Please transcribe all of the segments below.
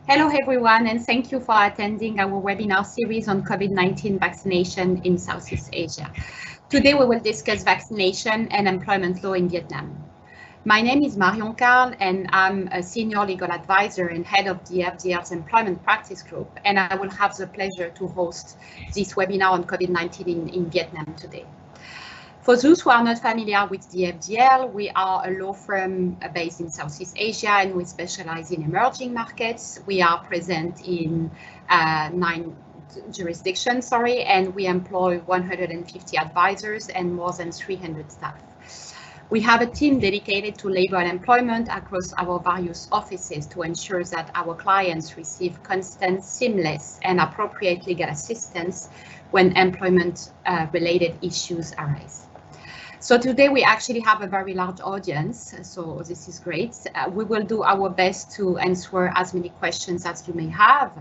Hello everyone, and thank you for attending our webinar series on COVID-19 vaccination in Southeast Asia. Today we will discuss vaccination and employment law in Vietnam. My name is Marion Carles and I'm a senior legal advisor and head of DFDL's employment practice group, and I will have the pleasure to host this webinar on COVID-19 in Vietnam today. For those who are not familiar with DFDL, we are a law firm based in Southeast Asia and we specialize in emerging markets. We are present in 9 jurisdictions, and we employ 150 advisors and more than 300 staff. We have a team dedicated to labor and employment across our various offices to ensure that our clients receive constant, seamless, and appropriate legal assistance when employment-related issues arise. So today we actually have a very large audience, so this is great. We will do our best to answer as many questions as you may have.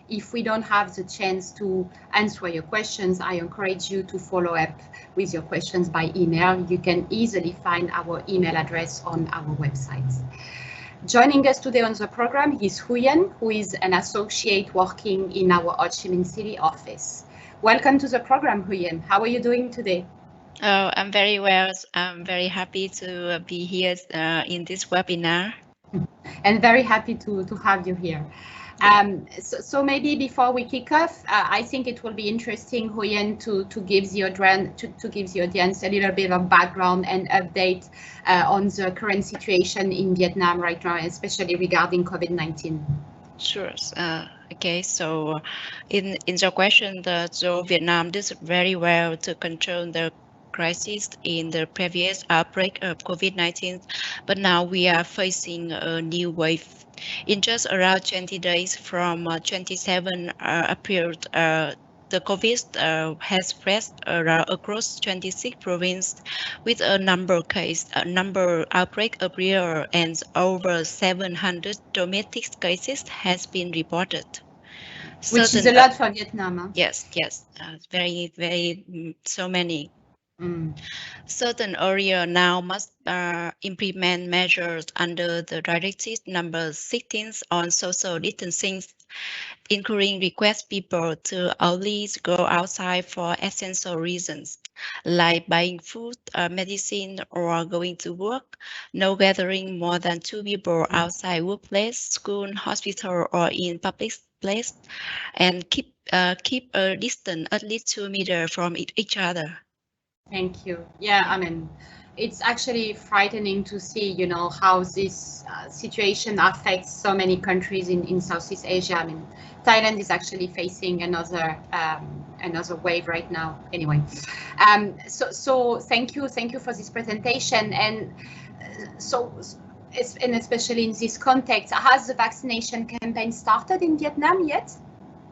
If we don't have the chance to answer your questions, I encourage you to follow up with your questions by email. You can easily find our email address on our website. Joining us today on the program is Huyen, who is an associate working in our Ho Chi Minh City office. Welcome to the program, Huyen. How are you doing today? Oh, I'm very well. I'm very happy to be here in this webinar. And very happy to have you here. So maybe before we kick off, I think it will be interesting, Huyen, to give the audience a little bit of background and update on the current situation in Vietnam right now, especially regarding COVID-19. Sure. Okay, so in the question, Vietnam did very well to control the crisis in the previous outbreak of COVID-19, but now we are facing a new wave. In just around 20 days from 27 April, the COVID has spread across 26 provinces with a number outbreak a year, and over 700 domestic cases has been reported. Which is a lot for Vietnam. Huh? Yes, very, so many. Certain areas now must implement measures under the Directive number 16 on social distancing, including request people to only go outside for essential reasons, like buying food, medicine, or going to work. No gathering more than 2 people outside workplace, school, hospital, or in public place, and keep a distance at least 2 meters from each other. Thank you. Yeah, I mean, it's actually frightening to see, how this situation affects so many countries in Southeast Asia. I mean, Thailand is actually facing another wave right now. Anyway, so thank you for this presentation. And and especially in this context, has the vaccination campaign started in Vietnam yet?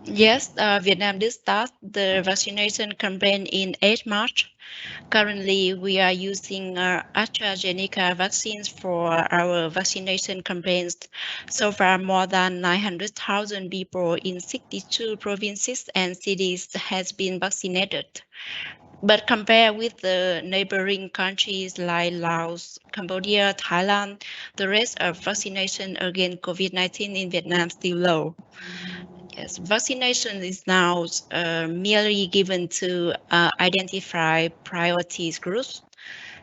Yes, Vietnam did start the vaccination campaign in 8 March. Currently, we are using AstraZeneca vaccines for our vaccination campaigns. So far, more than 900,000 people in 62 provinces and cities has been vaccinated. But compared with the neighboring countries like Laos, Cambodia, Thailand, the rate of vaccination against COVID-19 in Vietnam is still low. Yes, vaccination is now merely given to identify priority groups.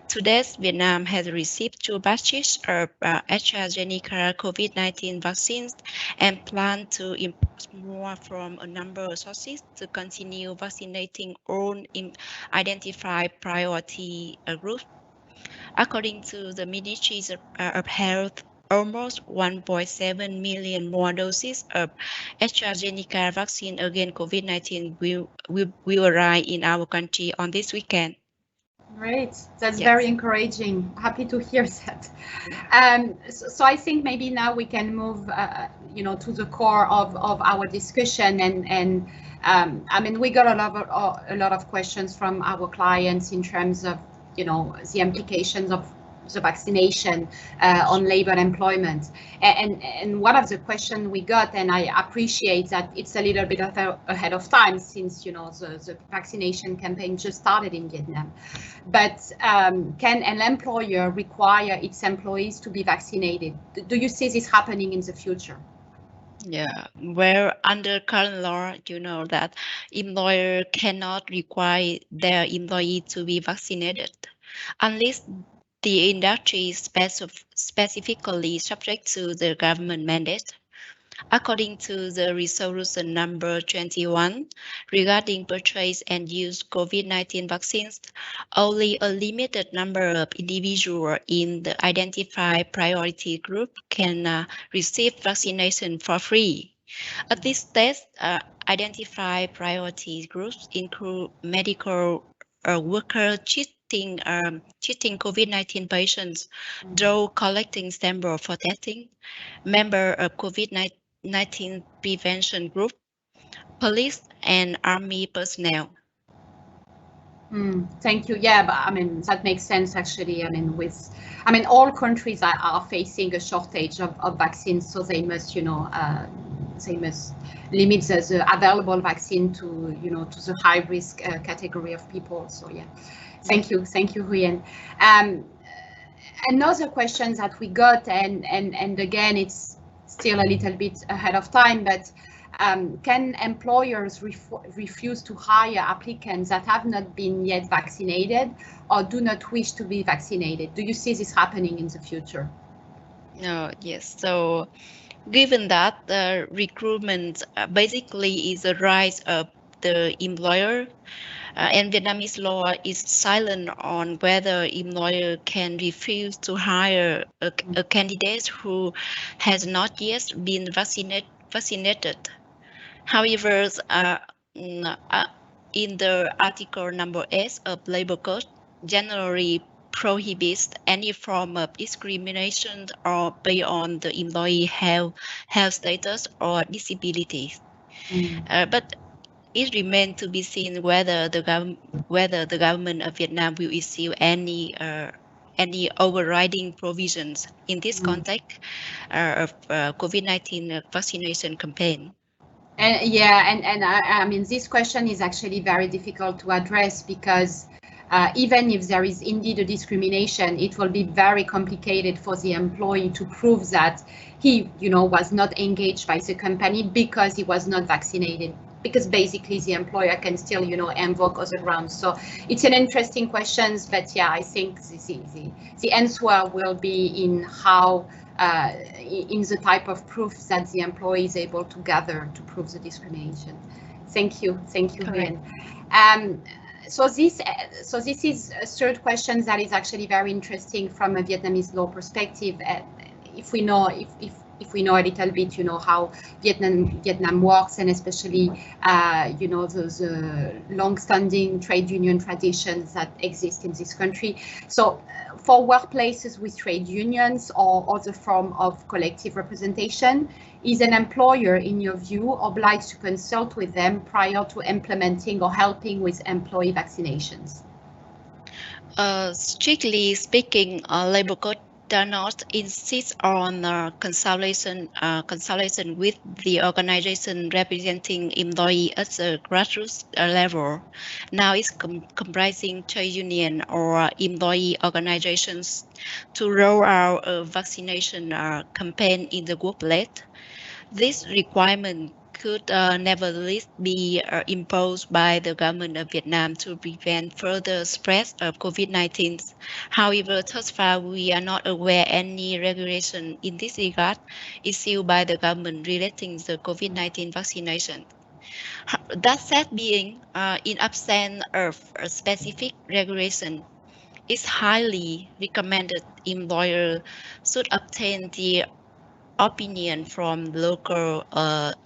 To date, Vietnam has received 2 batches of AstraZeneca COVID-19 vaccines and plan to import more from a number of sources to continue vaccinating all identified priority groups. According to the Ministry of Health, almost 1.7 million more doses of AstraZeneca vaccine against COVID-19 will arrive in our country on this weekend. Great, that's very encouraging. Happy to hear that. So I think maybe now we can move, to the core of our discussion. And I mean, we got a lot of questions from our clients in terms of, the implications of the vaccination on labor and employment. And one of the questions we got, and I appreciate that it's a little bit ahead of time since, the vaccination campaign just started in Vietnam. But can an employer require its employees to be vaccinated? Do you see this happening in the future? Yeah, where under current law, you know that employer cannot require their employee to be vaccinated unless the industry is specifically subject to the government mandate. According to the resolution number 21 regarding purchase and use COVID-19 vaccines, only a limited number of individuals in the identified priority group can receive vaccination for free. At this stage, identified priority groups include medical workers treating COVID-19 patients, through collecting samples for testing, member of COVID-19 prevention group, police and army personnel. Thank you. Yeah, but I mean, that makes sense actually. I mean, all countries are facing a shortage of vaccines, so they must, they must limit the available vaccine to, to the high risk category of people. So yeah, thank you, Huyen. Another question that we got, and again, it's still a little bit ahead of time, but can employers refuse to hire applicants that have not been yet vaccinated or do not wish to be vaccinated? Do you see this happening in the future? Yes. So given that the recruitment basically is a right of the employer, and Vietnamese law is silent on whether employer can refuse to hire a candidate who has not yet been vaccinated. However, in the article number 8 of Labor Code, generally prohibits any form of discrimination or based on the employee health status or disabilities. But it remains to be seen whether the government of Vietnam will issue any overriding provisions in this context of COVID-19 vaccination campaign. And yeah, and I mean, this question is actually very difficult to address because even if there is indeed a discrimination, it will be very complicated for the employee to prove that he, was not engaged by the company because he was not vaccinated. Because basically the employer can still, invoke other grounds. So it's an interesting question, but yeah, I think the answer will be in how, in the type of proof that the employee is able to gather to prove the discrimination. Thank you, Nguyen. So this is a third question that is actually very interesting from a Vietnamese law perspective. If we know a little bit, how Vietnam works, and especially, those long-standing trade union traditions that exist in this country. So for workplaces with trade unions or other form of collective representation, is an employer, in your view, obliged to consult with them prior to implementing or helping with employee vaccinations? Strictly speaking, Labor Code does not insist on consultation with the organization representing employee at the grassroots level. Now it's comprising trade union or employee organizations to roll out a vaccination campaign in the workplace. This requirement could nevertheless be imposed by the government of Vietnam to prevent further spread of COVID-19. However, thus far, we are not aware any regulation in this regard issued by the government relating to COVID-19 vaccination. That said, being in absence of a specific regulation, it's highly recommended employer should obtain the opinion from local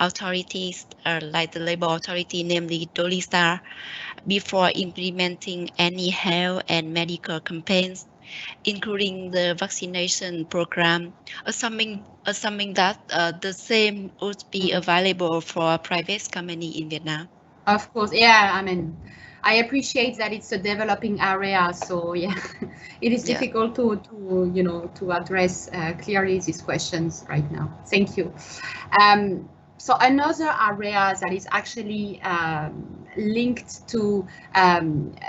authorities like the labor authority, namely DOLISA, before implementing any health and medical campaigns, including the vaccination program, assuming that the same would be available for private company in Vietnam. Of course, yeah. I mean, I appreciate that it's a developing area, so yeah, it is difficult to address clearly these questions right now. Thank you. So another area that is actually linked to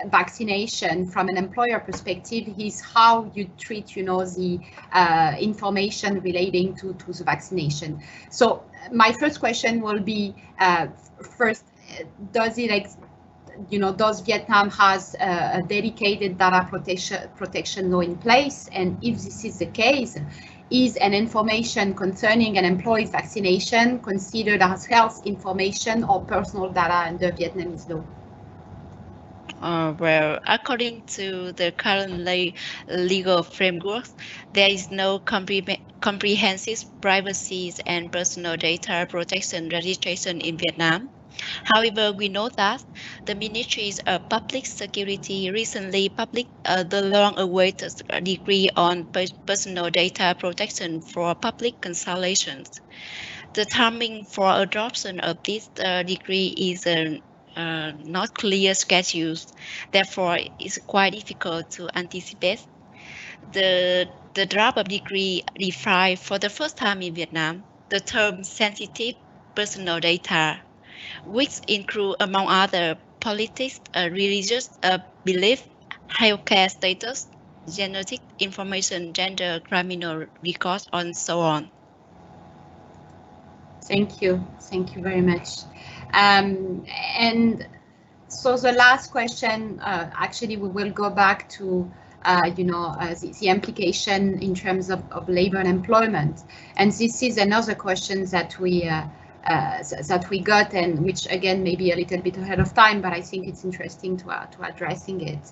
vaccination from an employer perspective is how you treat, the information relating to the vaccination. So my first question will be, first, does Vietnam has a dedicated data protection law in place? And if this is the case, is an information concerning an employee's vaccination considered as health information or personal data under Vietnamese law? Well, according to the current legal framework, there is no comprehensive privacy and personal data protection legislation in Vietnam. However, we know that the Ministry of Public Security recently published the long-awaited decree on personal data protection for public consultations. The timing for adoption of this decree is not clear schedules. Therefore, it's quite difficult to anticipate. The draft of decree defines for the first time in Vietnam the term sensitive personal data, which include, among other, politics, religious belief, healthcare status, genetic information, gender, criminal records, and so on. Thank you very much. And so the last question, actually, we will go back to the implication in terms of labor and employment. And this is another question that we got, and which again may be a little bit ahead of time, but I think it's interesting to addressing it.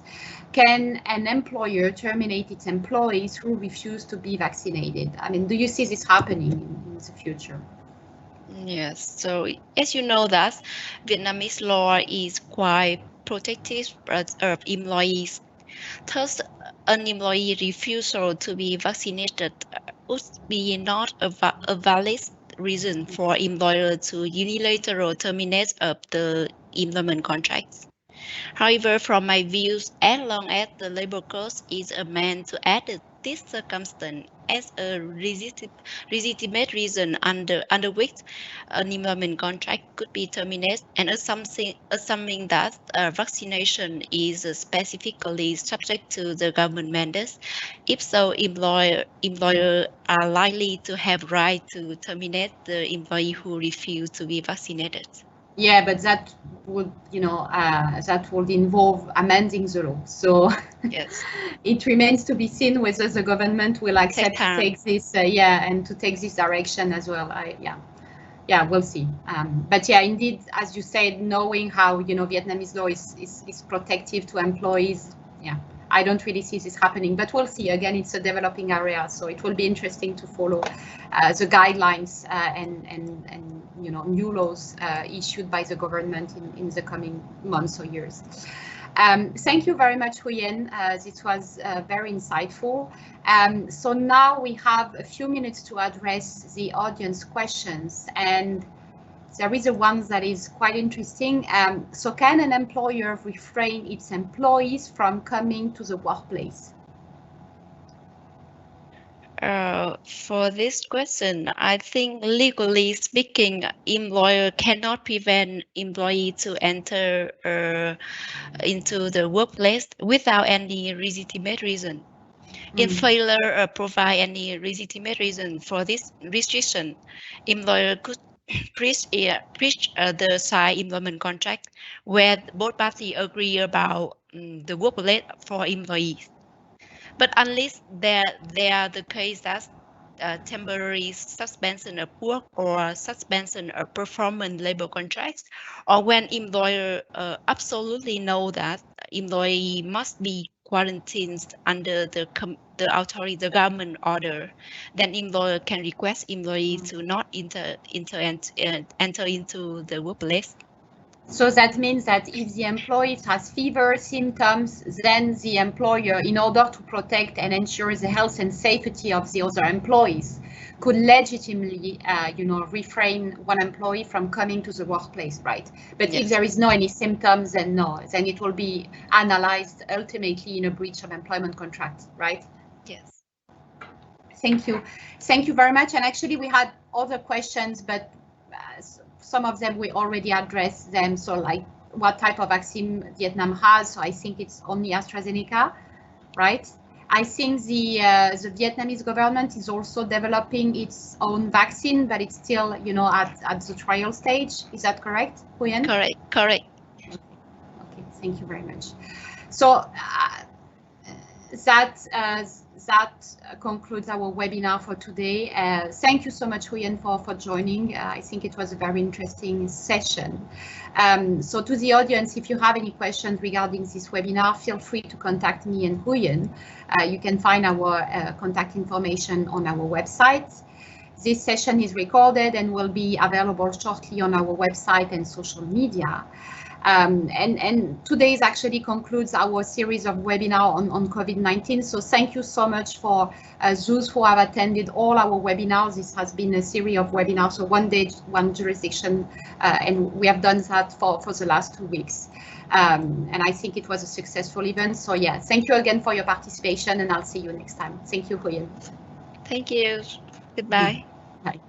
Can an employer terminate its employees who refuse to be vaccinated? I mean, do you see this happening in the future? Yes, so as you know that Vietnamese law is quite protective of employees. Thus, an employee refusal to be vaccinated would be not a valid reason for employer to unilaterally terminate of the employment contracts. However, from my views, as long as the labor code is meant to add this circumstance as a legitimate reason under which an employment contract could be terminated, and assuming that vaccination is specifically subject to the government mandates, if so, employer are likely to have right to terminate the employee who refuse to be vaccinated. Yeah, but that would, that would involve amending the law. So yes, it remains to be seen whether the government will accept to take this, and to take this direction as well. Yeah, we'll see. But yeah, indeed, as you said, knowing how Vietnamese law is protective to employees, yeah, I don't really see this happening. But we'll see. Again, it's a developing area, so it will be interesting to follow the guidelines and new laws issued by the government in the coming months or years. Thank you very much, Huyen. This was very insightful. So now we have a few minutes to address the audience questions, and there is a one that is quite interesting. So can an employer refrain its employees from coming to the workplace? For this question, I think legally speaking, employer cannot prevent employee to enter into the workplace without any legitimate reason. In failure provide any legitimate reason for this restriction, employer could breach the side employment contract where both parties agree about the workplace for employees. But unless there are the case that temporary suspension of work or suspension of performance labor contracts, or when employer absolutely know that employee must be quarantined under the government order, then employer can request employee to not enter into the workplace. So that means that if the employee has fever symptoms, then the employer, in order to protect and ensure the health and safety of the other employees, could legitimately, refrain one employee from coming to the workplace, right? But yes, if there is no any symptoms, then no, then it will be analyzed ultimately in a breach of employment contract, right? Yes. Thank you. Thank you very much. And actually, we had other questions, but some of them we already addressed them. So like what type of vaccine Vietnam has. So I think it's only AstraZeneca, right? I think the Vietnamese government is also developing its own vaccine, but it's still, you know, at the trial stage. Is that correct, Huyen? Correct. Correct. Okay, thank you very much. So that concludes our webinar for today. Thank you so much, Huyen, for joining. I think it was a very interesting session. So to the audience, if you have any questions regarding this webinar, feel free to contact me and Huyen. You can find our contact information on our website. This session is recorded and will be available shortly on our website and social media. And today's actually concludes our series of webinar on COVID-19. So thank you so much for those who have attended all our webinars. This has been a series of webinars, so one day, one jurisdiction, and we have done that for the last 2 weeks. And I think it was a successful event. So yeah, thank you again for your participation, and I'll see you next time. Thank you, Huyen. Thank you. Goodbye. Bye.